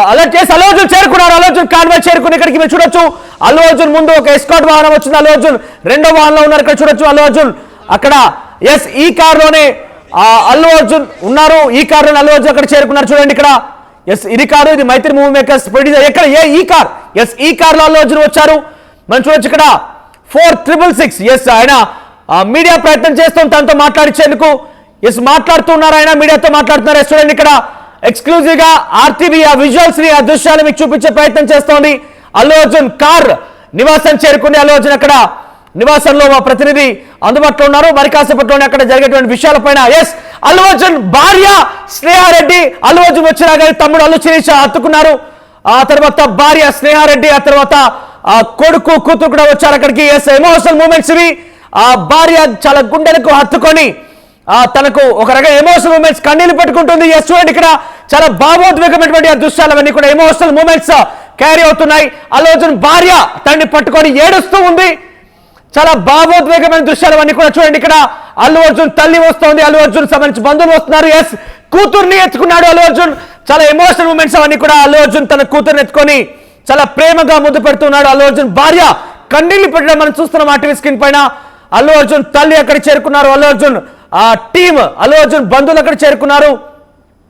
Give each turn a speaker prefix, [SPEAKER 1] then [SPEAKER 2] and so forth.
[SPEAKER 1] Alert చేసి అల్లు అర్జున్ చేరుకున్నారు. Allu Arjun convoy చేరుకుని ఇక్కడికి మీరు చూడొచ్చు. అల్లు అర్జున్ ముందు ఒక ఎస్కాట్ వాహనం వచ్చింది. అల్లు అర్జున్ రెండో వాహనంలో ఉన్నారు. ఇక్కడ చూడొచ్చు అల్లు అర్జున్ అక్కడ ఎస్ ఈ కార్ లోనే అల్లు అర్జున్ ఉన్నారు. ఈ కార్ లోనే అల్లు అర్జున్ అక్కడ చేరుకున్నారు. చూడండి ఇక్కడ ఎస్ ఇది కారు, ఇది మైత్రి మూవీ మేకర్స్ ప్రొడ్యూసర్. ఎక్కడ ఈ కార్ ఎస్ ఈ కార్ లో అల్లు అర్జున్ వచ్చారు. మనం చూడొచ్చు ఇక్కడ 4666 ఎస్ ఆయన మీడియా ప్రయత్నం చేస్తాం తనతో మాట్లాడించేందుకు. ఎస్ మాట్లాడుతున్నారు, ఆయన మీడియాతో మాట్లాడుతున్నారు. ఎస్ చూడండి ఇక్కడ ఎక్స్క్లూజివ్ గా ఆర్టీవీ ఆ విజువల్స్ ని ఆ దృశ్యాలు మీకు చూపించే ప్రయత్నం చేస్తోంది. అల్లు అర్జున్ కార్ నివాసం చేరుకుని అల్లు అర్జున్ అక్కడ నివాసంలో మా ప్రతినిధి అందుబాటులో ఉన్నారు. మరి కాసేపట్లోనే అక్కడ జరిగేటువంటి విషయాలపైన ఎస్ అల్లు అర్జున్ భార్య స్నేహారెడ్డి అల్లు అర్జున్ వచ్చినా కానీ తమ్ముడు అల్లు శిరీష హత్తుకున్నారు. ఆ తర్వాత భార్య స్నేహారెడ్డి, ఆ తర్వాత కొడుకు కూతురు కూడా వచ్చారు అక్కడికి. ఎస్ ఎమోషనల్ మూమెంట్స్ ఇవి. ఆ భార్య చాలా గుండెలకు హత్తుకొని తనకు ఒక రకమైన ఎమోషనల్ మూమెంట్స్ కన్నీళ్లు పెట్టుకుంటుంది. ఎస్ చూడండి ఇక్కడ చాలా భావోద్వేగమైనటువంటి ఆ దృశ్యాలు అవన్నీ కూడా ఎమోషనల్ మూమెంట్స్ క్యారీ అవుతున్నాయి. అల్లు అర్జున్ భార్య తనని పట్టుకొని ఏడుస్తూ ఉంది. చాలా భావోద్వేగమైన దృశ్యాలు అవన్నీ కూడా చూడండి ఇక్కడ. అల్లు అర్జున్ తల్లి వస్తోంది, అల్లు అర్జున్ సంబంధించి బంధువులు వస్తున్నారు. ఎస్ కూతుర్ని ఎత్తుకున్నాడు అల్లు అర్జున్. చాలా ఎమోషనల్ మూమెంట్స్ అవన్నీ కూడా అల్లు అర్జున్ తన కూతుర్ని ఎత్తుకొని చాలా ప్రేమగా ముద్దు పెడుతున్నాడు. అల్లు అర్జున్ భార్య కన్నీళ్లు పెట్టడం మనం చూస్తున్నాం ఆ టీవీ స్క్రీన్ పైన. అల్లు అర్జున్ తల్లి అక్కడ చేరుకున్నారు. అల్లు అర్జున్ టీమ్ అల్లు అర్జున్ బంధువులు అక్కడ చేరుకున్నారు.